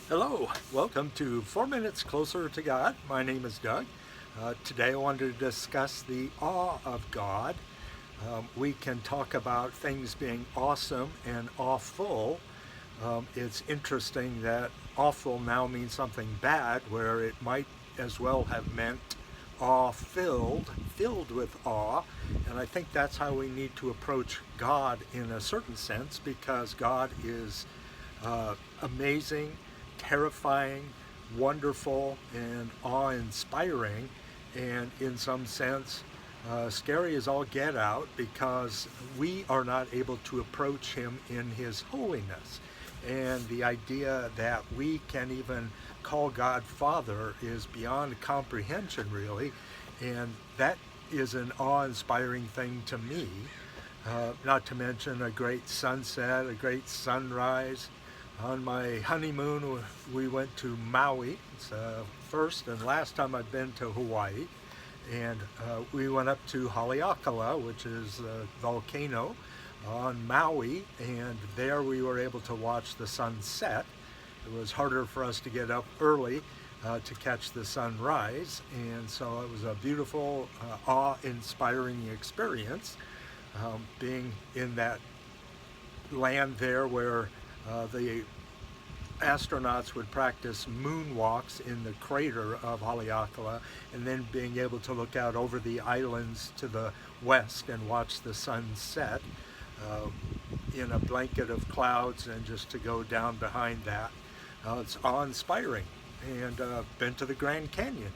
Hello, welcome to 4 Minutes Closer to God. My name is Doug. Today I wanted to discuss the awe of God. We can talk about things being awesome and awful. It's interesting that awful now means something bad, where it might as well have meant awe-filled, filled with awe. And I think that's how we need to approach God in a certain sense, because God is amazing, terrifying, wonderful, and awe-inspiring, and in some sense scary as all get out, because we are not able to approach him in his holiness. And the idea that we can even call God Father is beyond comprehension, really, and that is an awe-inspiring thing to me. Not to mention a great sunset, a great sunrise. On my honeymoon, we went to Maui. It's the first and last time I've been to Hawaii. And we went up to Haleakala, which is a volcano on Maui, and there we were able to watch the sunset. It was harder for us to get up early to catch the sunrise, and so it was a beautiful, awe-inspiring experience, being in that land there where the astronauts would practice moonwalks in the crater of Haleakala, and then being able to look out over the islands to the west and watch the sun set uh, in a blanket of clouds, and just to go down behind that. It's awe-inspiring. And been to the Grand Canyon.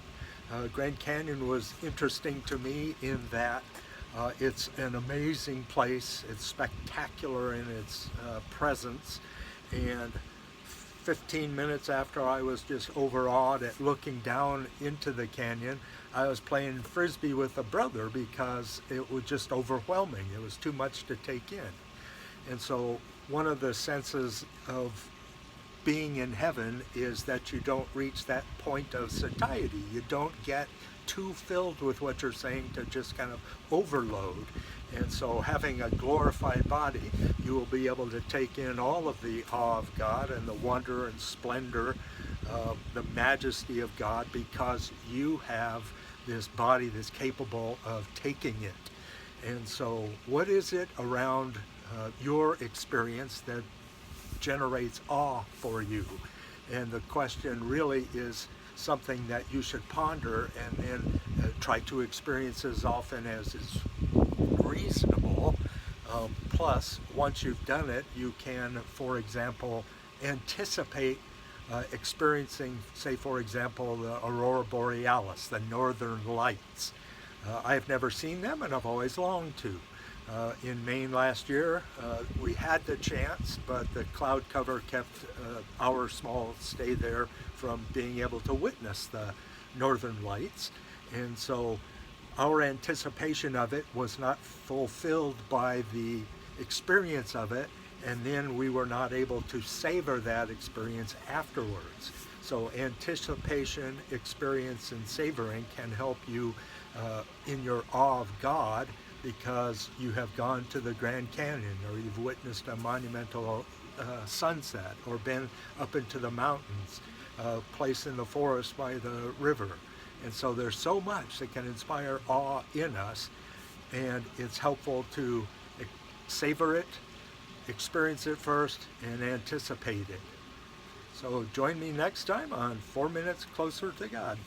Grand Canyon was interesting to me in that it's an amazing place. It's spectacular in its presence, and 15 minutes after I was just overawed at looking down into the canyon, I was playing frisbee with a brother because it was just overwhelming. It was too much to take in. And so one of the senses of being in heaven is that you don't reach that point of satiety. You don't get too filled with what you're saying to just kind of overload. And so having a glorified body, you will be able to take in all of the awe of God and the wonder and splendor, the majesty of God, because you have this body that's capable of taking it. And so what is it around your experience that generates awe for you? And the question really is something that you should ponder, and then try to experience as often as is reasonable. Plus, once you've done it, you can, for example, anticipate experiencing, say, for example, the aurora borealis, the northern lights. I have never seen them, and I've always longed to. In Maine last year, we had the chance, but the cloud cover kept our small stay there from being able to witness the northern lights. And so our anticipation of it was not fulfilled by the experience of it, and then we were not able to savor that experience afterwards. So anticipation, experience, and savoring can help you in your awe of God, because you have gone to the Grand Canyon, or you've witnessed a monumental sunset, or been up into the mountains, place in the forest by the river. And so there's so much that can inspire awe in us, and it's helpful to savor it, experience it first, and anticipate it. So join me next time on 4 Minutes Closer to God.